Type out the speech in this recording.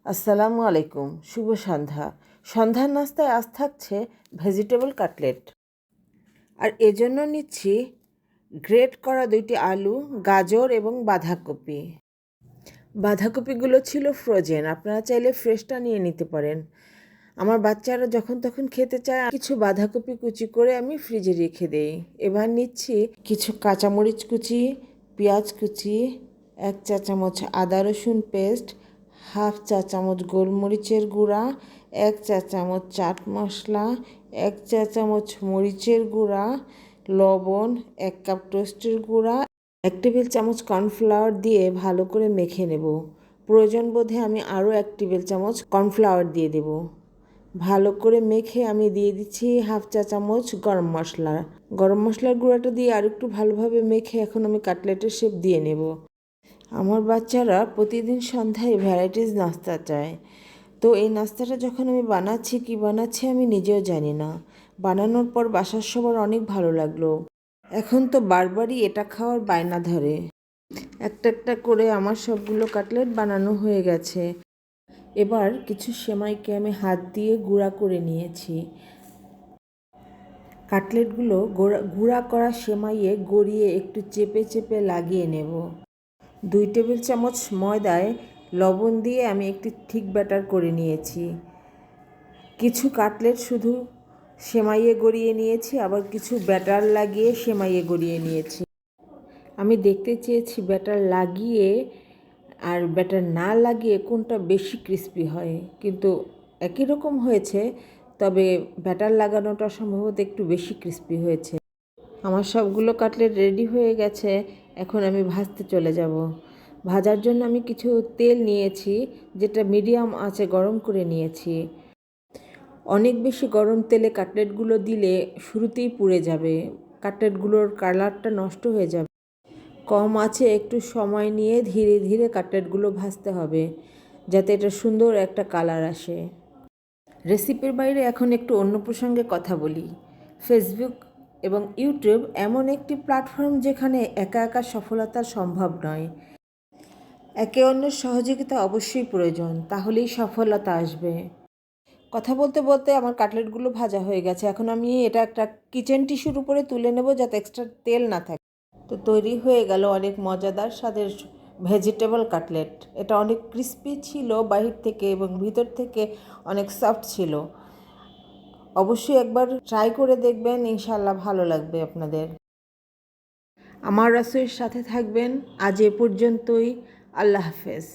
আসসালামু আলাইকুম, শুভ সন্ধ্যা। সন্ধ্যার নাস্তায় আজ থাকছে ভেজিটেবল কাটলেট। আর এজন্য নিচ্ছি গ্রেট করা 2টি আলু, গাজর এবং বাঁধাকপি। বাঁধাকপিগুলো ছিল ফ্রোজেন, আপনারা চাইলে ফ্রেশটা নিয়ে নিতে পারেন। আমার বাচ্চারা যখন তখন খেতে চায়, কিছু বাঁধাকপি কুচি করে আমি ফ্রিজে রেখে দেই। এবার নিচ্ছি কিছু কাঁচামরিচ কুচি, পেঁয়াজ কুচি, 1 চা চামচ আদা রসুন পেস্ট, হাফ চা চামচ গোলমরিচের গুঁড়া, 1 চা চামচ চাট মশলা, 1 চা চামচ মরিচের গুঁড়া, লবণ, 1 কাপ টোস্টের গুঁড়া, 1 টেবিল চামচ কর্নফ্লাওয়ার দিয়ে ভালো করে মেখে নেব। প্রয়োজন বোধে আমি আরও 1 টেবিল চামচ কর্নফ্লাওয়ার দিয়ে দেব। ভালো করে মেখে আমি দিয়ে দিচ্ছি হাফ চা চামচ গরম মশলা। গরম মশলার গুঁড়াটা দিয়ে আরেকটু ভালোভাবে মেখে এখন আমি কাটলেটের শেপ দিয়ে নেব। আমার বাচ্চারা প্রতিদিন সন্ধ্যায় ভ্যারাইটিস নাস্তা চায়, তো এই নাস্তাটা যখন আমি বানাচ্ছি কি বানাচ্ছি আমি নিজেও জানি না। বানানোর পর বাসার সবার অনেক ভালো লাগলো। এখন তো বারবারই এটা খাওয়ার বায়না ধরে। একটা একটা করে আমার সবগুলো কাটলেট বানানো হয়ে গেছে। এবার কিছু সেমাইকে আমি হাত দিয়ে গুঁড়া করে নিয়েছি। কাটলেটগুলো গুঁড়া করা সেমাইয়ে গড়িয়ে একটু চেপে চেপে লাগিয়ে নেব। 2 টেবিল চামচ ময়দায় লবণ দিয়ে আমি একটি থিক ব্যাটার করে নিয়েছি। কিছু কাটলেট শুধু সেমাইয়ে গড়িয়ে নিয়েছি, আবার কিছু ব্যাটার লাগিয়ে সেমাইয়ে গড়িয়ে নিয়েছি। আমি দেখতে চেয়েছি ব্যাটার লাগিয়ে আর ব্যাটার না লাগিয়ে কোনটা বেশি ক্রিস্পি হয়, কিন্তু একই রকম হয়েছে, তবে ব্যাটার লাগানোটা সম্ভবত একটু বেশি ক্রিস্পি হয়েছে। আমার সবগুলো কাটলেট রেডি হয়ে গেছে, এখন আমি ভাজতে চলে যাব। ভাজার জন্য আমি কিছু তেল নিয়েছি, যেটা মিডিয়াম আঁচে গরম করে নিয়েছি। অনেক বেশি গরম তেলে কাটলেটগুলো দিলে শুরুতেই পুড়ে যাবে, কাটলেটগুলোর কালারটা নষ্ট হয়ে যাবে। কম আঁচে একটু সময় নিয়ে ধীরে ধীরে কাটলেটগুলো ভাজতে হবে, যাতে এটা সুন্দর একটা কালার আসে। রেসিপির বাইরে এখন একটু অন্য প্রসঙ্গে কথা বলি। ফেসবুক এবং ইউটিউব এমন একটি প্ল্যাটফর্ম যেখানে একা একা সফলতা সম্ভব নয়। একে অন্যের সহযোগিতা অবশ্যই প্রয়োজন, তাহলেই সফলতা আসবে। কথা বলতে বলতে আমার কাটলেটগুলো ভাজা হয়ে গেছে। এখন আমি এটা একটা কিচেন টিস্যুর উপরে তুলে নেব, যাতে এক্সট্রা তেল না থাকে। তো তৈরি হয়ে গেল অনেক মজাদার স্বাদের ভেজিটেবল কাটলেট। এটা অনেক ক্রিস্পি ছিল বাহির থেকে এবং ভিতর থেকে অনেক সফট ছিল। অবশ্যই একবার ট্রাই করে দেখবেন, ইনশাআল্লাহ ভালো লাগবে আপনাদের। আমার রাসূলের সাথে থাকবেন। আজ এ পর্যন্তই। আল্লাহ হাফেজ।